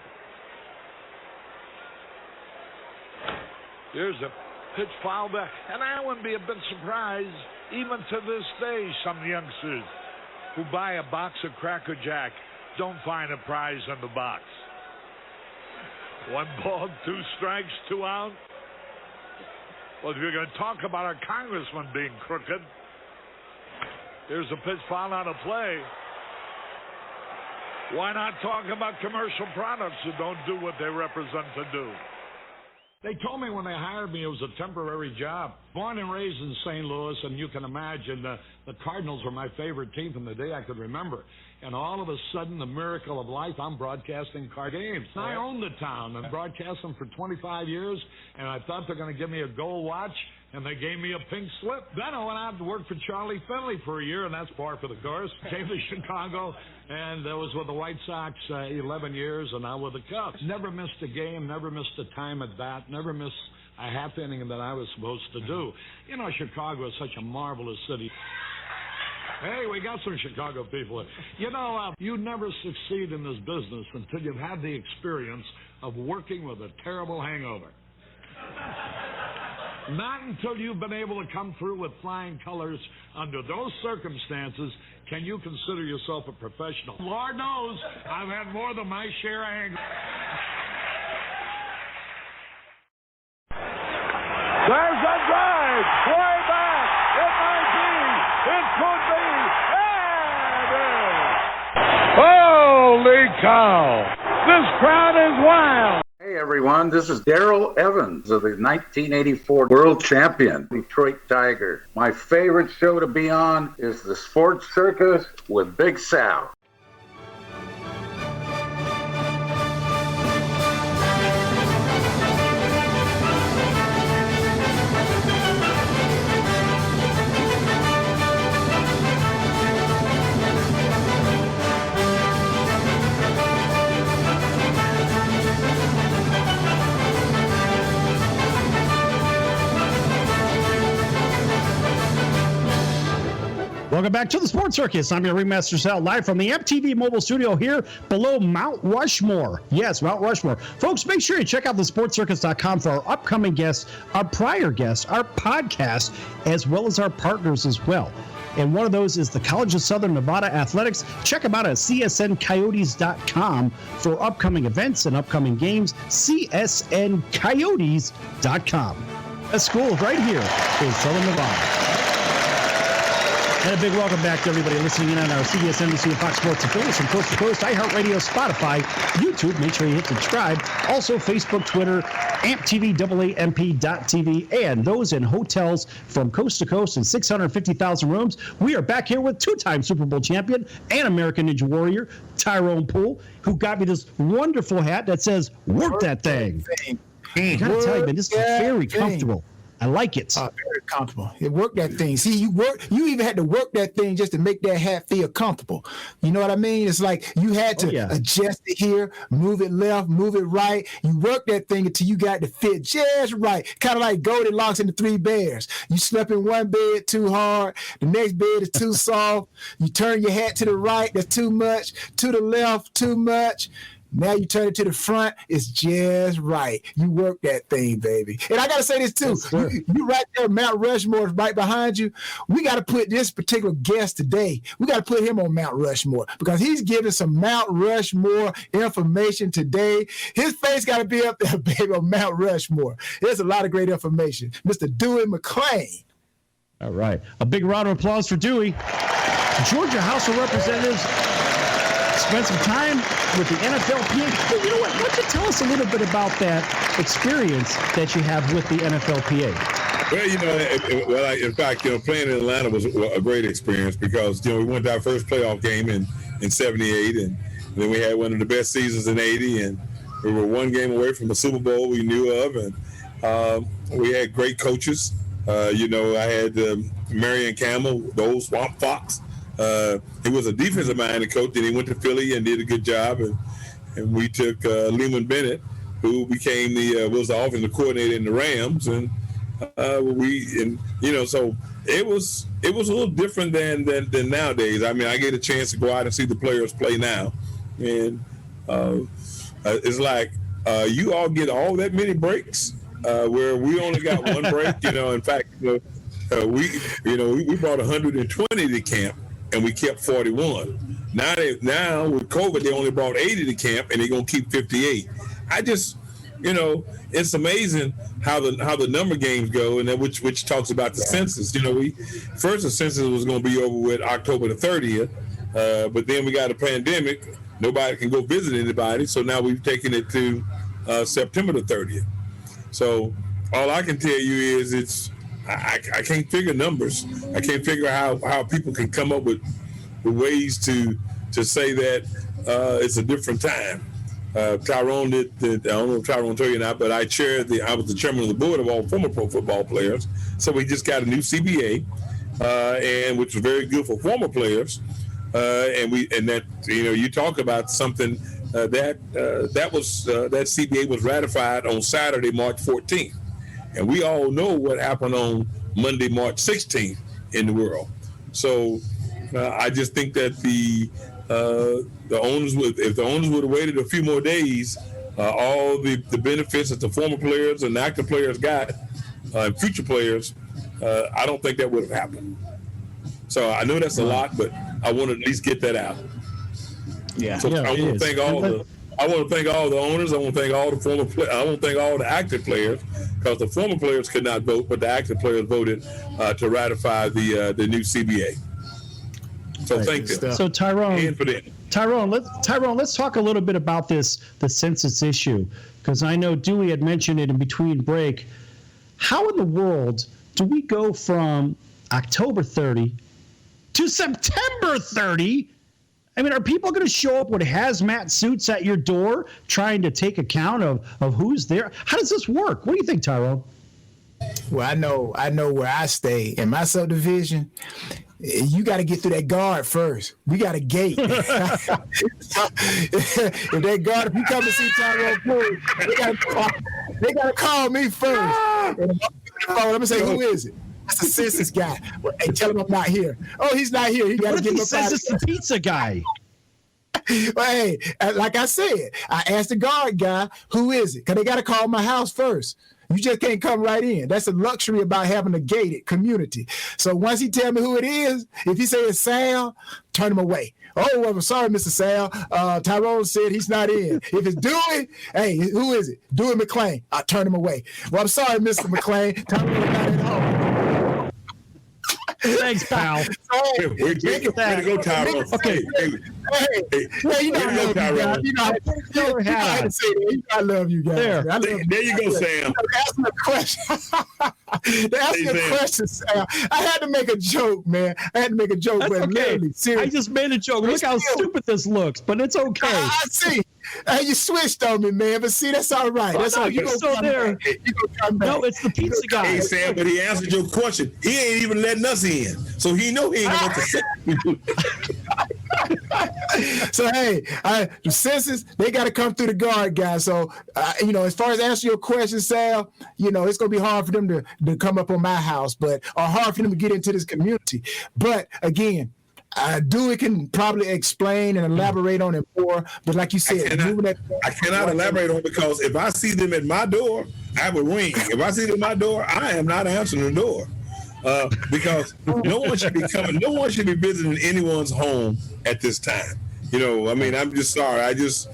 Here's a pitch foul back. And I wouldn't be a bit surprised, even to this day, some youngsters who buy a box of Cracker Jack don't find a prize in the box. 1 ball, 2 strikes, 2 out. Well, if you're going to talk about our congressman being crooked, here's a pitch foul out of play. Why not talk about commercial products who don't do what they represent to do? They told me when they hired me it was a temporary job. Born and raised in St. Louis, and you can imagine the Cardinals were my favorite team from the day I could remember. And all of a sudden, the miracle of life, I'm broadcasting Card games. I own the town and broadcast them for 25 years, and I thought they're going to give me a gold watch, and they gave me a pink slip. Then I went out to work for Charlie Finley for a year, and that's par for the course. Came to Chicago, and I was with the White Sox 11 years, and now with the Cubs. Never missed a game, never missed a time at bat, never missed a half inning that I was supposed to do. You know, Chicago is such a marvelous city. Hey, we got some Chicago people. You know, you never succeed in this business until you've had the experience of working with a terrible hangover. Not until you've been able to come through with flying colors under those circumstances can you consider yourself a professional. Lord knows, I've had more than my share of hangovers. There's a drive. Way back. It might be. It could be. And it is. Holy cow. This crowd is wild. Hey everyone, this is Darrell Evans of the 1984 World Champion Detroit Tigers. My favorite show to be on is the Sports Circus with Big Sal. Welcome back to the Sports Circus. I'm your Ringmaster Sal, live from the MTV mobile studio here below Mount Rushmore. Yes, Mount Rushmore. Folks, make sure you check out thesportscircus.com for our upcoming guests, our prior guests, our podcast, as well as our partners as well. And one of those is the College of Southern Nevada Athletics. Check them out at csncoyotes.com for upcoming events and upcoming games. csncoyotes.com. A school right here in Southern Nevada. And a big welcome back to everybody listening in on our CBS, NBC, and Fox Sports affiliates from coast to coast, iHeartRadio, Spotify, YouTube. Make sure you hit subscribe. Also, Facebook, Twitter, AmpTV, and those in hotels from coast to coast in 650,000 rooms. We are back here with two-time Super Bowl champion and American Ninja Warrior, Tyrone Poole, who got me this wonderful hat that says, "Work that thing." I gotta tell you, man, this is very comfortable. I like it. Very comfortable. It worked that thing. See, you even had to work that thing just to make that hat feel comfortable. You know what I mean? It's like you had to adjust it here, move it left, move it right. You work that thing until you got to fit just right. Kind of like Goldilocks and the Three Bears. You slept in one bed too hard, the next bed is too soft. You turn your hat to the right, that's too much. To the left, too much. Now you turn it to the front, it's just right. You work that thing, baby. And I got to say this, too. You right there, Mount Rushmore is right behind you. We got to put this particular guest today, we got to put him on Mount Rushmore because he's giving some Mount Rushmore information today. His face got to be up there, baby, on Mount Rushmore. There's a lot of great information. Mr. Dewey McClain. All right. A big round of applause for Dewey. Georgia House of Representatives spent some time with the NFLPA. Hey, you know what? Why don't you tell us a little bit about that experience that you have with the NFLPA? Well, in fact, playing in Atlanta was a great experience because, we went to our first playoff game in 78, and then we had one of the best seasons in 80, and we were one game away from a Super Bowl we knew of, and we had great coaches. I had Marion Campbell, the old Swamp Fox. He was a defensive-minded coach, and he went to Philly and did a good job. And we took Lehman Bennett, who became was the offensive coordinator in the Rams, and so it was a little different than nowadays. I mean, I get a chance to go out and see the players play now, and it's like you all get all that many breaks, where we only got one break. In fact, we brought 120 to camp. And we kept 41. Now with COVID, they only brought 80 to camp, and they're gonna keep 58. I just, it's amazing how the number games go, and then which talks about the census. The census was gonna be over with October the 30th, but then we got a pandemic. Nobody can go visit anybody, so now we've taken it to September the 30th. So all I can tell you is I can't figure numbers. I can't figure how people can come up with ways to say that it's a different time. Tyrone did. I don't know if Tyrone told you or not, but I was the chairman of the board of all former pro football players. So we just got a new CBA, and which was very good for former players. You talk about something that CBA was ratified on Saturday, March 14th. And we all know what happened on Monday, March 16th in the world. So I just think that the owners would have waited a few more days, all the benefits that the former players and the active players got, and future players, I don't think that would have happened. So I know that's a lot, but I want to at least get that out. Yeah. So I want to thank all I want to thank all the owners. I want to thank all the former players. I want to thank all the active players, because the former players could not vote, but the active players voted to ratify the new CBA. So thank them. So Tyrone, and for them. Tyrone, let's talk a little bit about the census issue, because I know Dewey had mentioned it in between break. How in the world do we go from October 30 to September 30? I mean, are people going to show up with hazmat suits at your door trying to take account of who's there? How does this work? What do you think, Tyrone? Well, I know where I stay in my subdivision. You got to get through that guard first. We got a gate. If that guard, if you come to see Tyrone Poole, they got to call me first. And I'm going to say, who is it? That's the census guy. Hey, tell him I'm not here. Oh, he's not here. You got to get him. Says it's the pizza guy. Well, hey, like I said, I asked the guard guy, who is it? Because they got to call my house first. You just can't come right in. That's a luxury about having a gated community. So once he tell me who it is, if he say it's Sal, turn him away. Oh, well, I'm sorry, Mr. Sal. Tyrone said he's not in. If it's Dewey, hey, who is it? Dewey McClain. I'll turn him away. Well, I'm sorry, Mr. McClain. Tyrone not at home. Thanks, pal. Way to go, Tyrone. Okay. Well, you know I love you guys. You know how to say that. I love you guys. There you go, Sam. Ask me a question. Ask me a question, Sam. I had to make a joke, man. That's but okay. Literally, seriously. I just made a joke. Look how stupid this looks, but it's okay. I see. You switched on me, man. But see, that's all right. That's all. You go still there. No, it's the pizza guy. Hey, Sam, but he answered your question. He ain't even letting us in, so he know he ain't going to say. So hey, the census, they got to come through the guard guy. So as far as answering your question, Sal, it's gonna be hard for them to come up on my house, or hard for them to get into this community. But again, Dewey can probably explain and elaborate on it more. But like you said, I cannot elaborate on it, because if I see them at my door, I have a ring. If I see them at my door, I am not answering the door. Because no one should be visiting anyone's home at this time. I'm just sorry. I just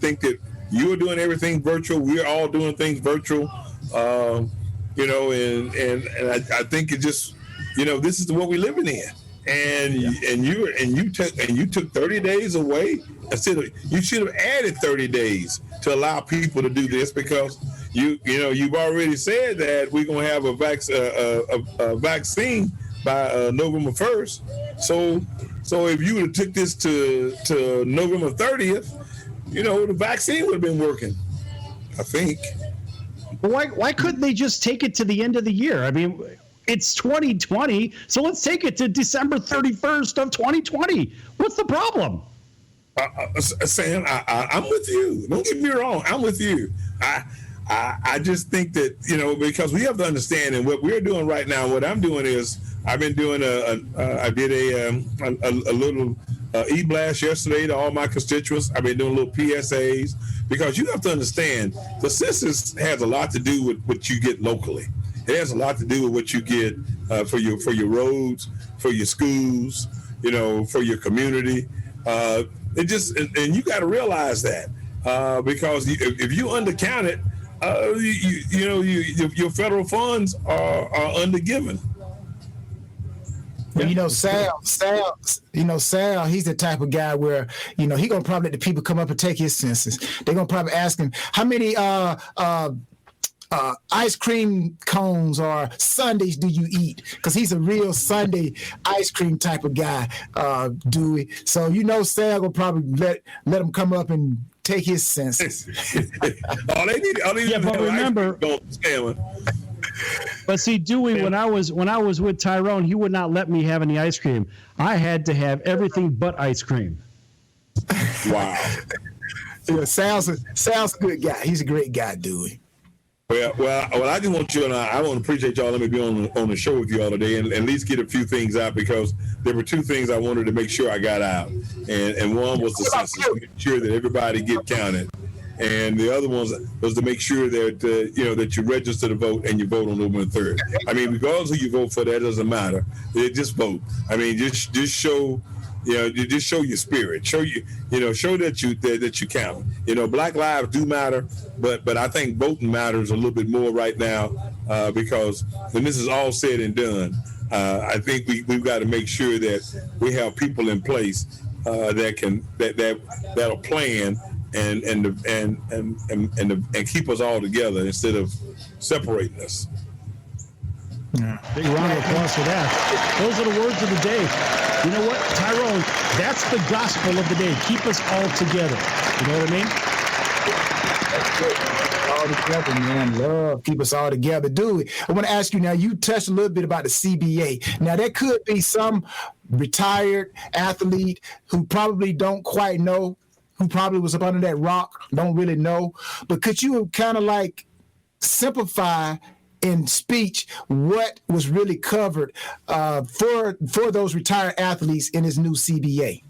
think that you are doing everything virtual. We're all doing things virtual. And I think it just, this is what we're living in. And you took 30 days away. You should have added 30 days to allow people to do this, because you've already said that we're gonna have a vaccine by November 1st. So if you would have took this to November 30th, the vaccine would have been working, I think. Why couldn't they just take it to the end of the year? I mean, it's 2020, so let's take it to December 31st of 2020. What's the problem? Sam, I'm with you. Don't get me wrong. I'm with you. I just think that, because we have to understand, and what we're doing right now, what I'm doing is, I've been doing I did a little e-blast yesterday to all my constituents. I've been doing little PSAs, because you have to understand, the census has a lot to do with what you get locally. It has a lot to do with what you get for your roads, for your schools, for your community. And you got to realize that, because if you undercount it, your federal funds are undergiven. Sal, he's the type of guy where, he gonna probably let the people come up and take his census. They're gonna probably ask him, how many ice cream cones or sundaes do you eat? Because he's a real Sunday ice cream type of guy, Dewey. So Sal will probably let him come up and take his census. all they need but remember. But see, Dewey, when I was with Tyrone, he would not let me have any ice cream. I had to have everything but ice cream. Wow. Sal's a good guy. He's a great guy, Dewey. Well, I just want you, and I want to appreciate y'all. Let me be on the show with you all today, and at least get a few things out, because there were two things I wanted to make sure I got out, and one was the census, to make sure that everybody get counted, and the other one was to make sure that that you register to vote and you vote on November 3rd. I mean, regardless who you vote for, that doesn't matter. Just vote. I mean, just show you just show your spirit, show that you count. Black lives do matter, but I think voting matters a little bit more right now because when this is all said and done, I think we've got to make sure that we have people in place that'll plan and keep us all together instead of separating us. Yeah. Big round of applause for that. Those are the words of the day. You know what, Tyrone? That's the gospel of the day. Keep us all together. You know what I mean? All together, man. Love. Keep us all together. Dewey, I want to ask you now, you touched a little bit about the CBA. Now, there could be some retired athlete who probably don't quite know, who probably was up under that rock, don't really know. But could you kind of like simplify in speech what was really covered for those retired athletes in this new CBA?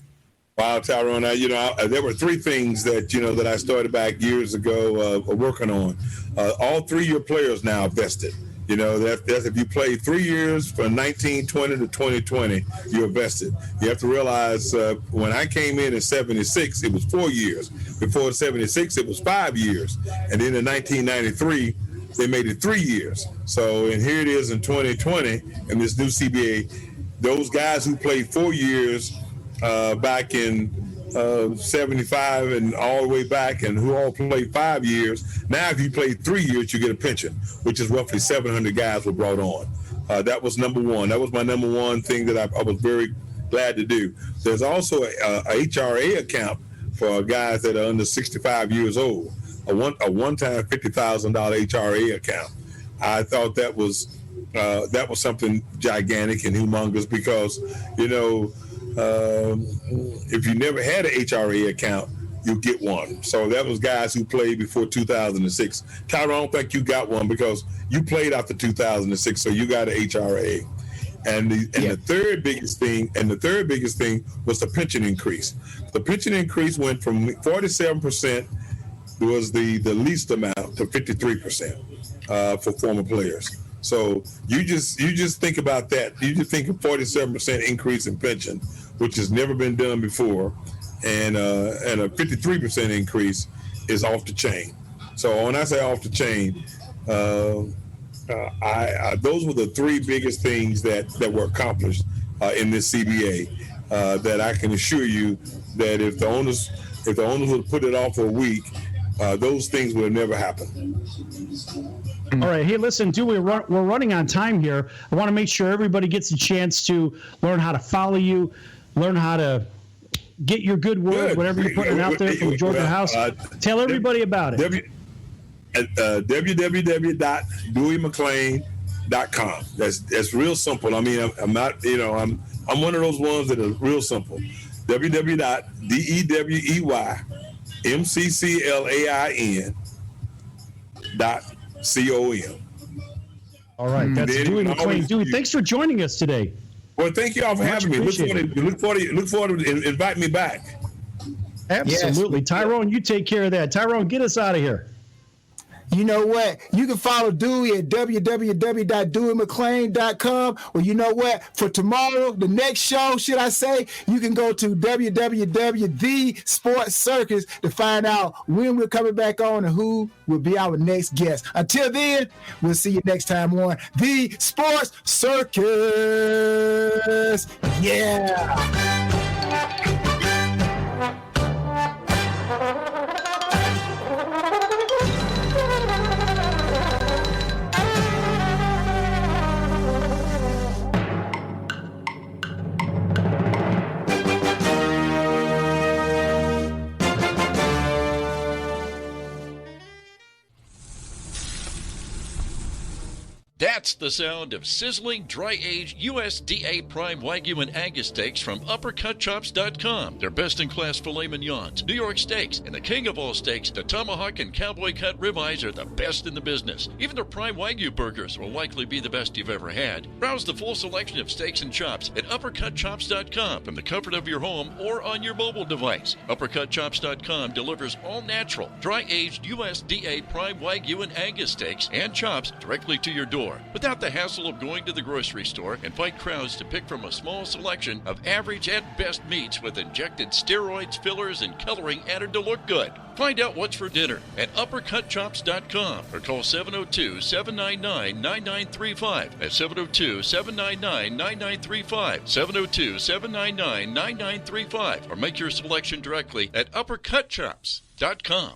Wow, Tyrone, there were three things that I started back years ago working on. All 3-year players now vested. That's if you play 3 years from 1920 to 2020, you're vested. You have to realize when I came in 76, it was 4 years. Before 76, it was 5 years. And then in 1993, they made it 3 years. So, and here it is in 2020, in this new CBA, those guys who played 4 years back in 75 and all the way back, and who all played 5 years. Now, if you played 3 years, you get a pension, which is roughly 700 guys were brought on. That was number one. That was my number one thing that I was very glad to do. There's also a HRA account for guys that are under 65 years old. A one-time $50,000 HRA account. I thought that was something gigantic and humongous because, if you never had an HRA account, you get one. So that was guys who played before 2006. Tyrone, I don't think you got one because you played after 2006, so you got an HRA. And the third biggest thing was the pension increase. The pension increase went from 47%. Was the least amount to 53% for former players. So you just think about that. You just think of 47% increase in pension, which has never been done before, and a 53% increase is off the chain. So when I say off the chain, those were the three biggest things that were accomplished in this CBA. That I can assure you that if the owners would put it off for a week, those things would have never happened. All right. Hey, listen, Dewey, we're running on time here. I want to make sure everybody gets a chance to learn how to follow you, learn how to get your good word, whatever you're putting out there from Georgia House. Tell everybody about it. www.DeweyMcClain.com. That's real simple. I mean, I'm not, I'm one of those ones that are real simple. www.DEWEYMCCLAIN.com. All right, that's Dewey McClain. Dewey, thanks for joining us today. Well, thank you all for having me. Look forward to inviting me back. Absolutely. Yes. Tyrone, you take care of that. Tyrone, get us out of here. You know what? You can follow Dewey at www.DeweyMcClain.com. Or you know what? For tomorrow, the next show, should I say, you can go to www.the Sports Circus to find out when we're coming back on and who will be our next guest. Until then, we'll see you next time on The Sports Circus. Yeah. That's the sound of sizzling, dry-aged USDA Prime Wagyu and Angus steaks from UpperCutChops.com. Their best-in-class filet mignons, New York steaks, and the king of all steaks, the tomahawk and cowboy cut ribeyes are the best in the business. Even their Prime Wagyu burgers will likely be the best you've ever had. Browse the full selection of steaks and chops at UpperCutChops.com from the comfort of your home or on your mobile device. UpperCutChops.com delivers all-natural, dry-aged USDA Prime Wagyu and Angus steaks and chops directly to your door. without the hassle of going to the grocery store and fight crowds to pick from a small selection of average at best meats with injected steroids, fillers, and coloring added to look good. Find out what's for dinner at uppercutchops.com or call 702-799-9935. That's 702-799-9935. 702-799-9935. Or make your selection directly at uppercutchops.com.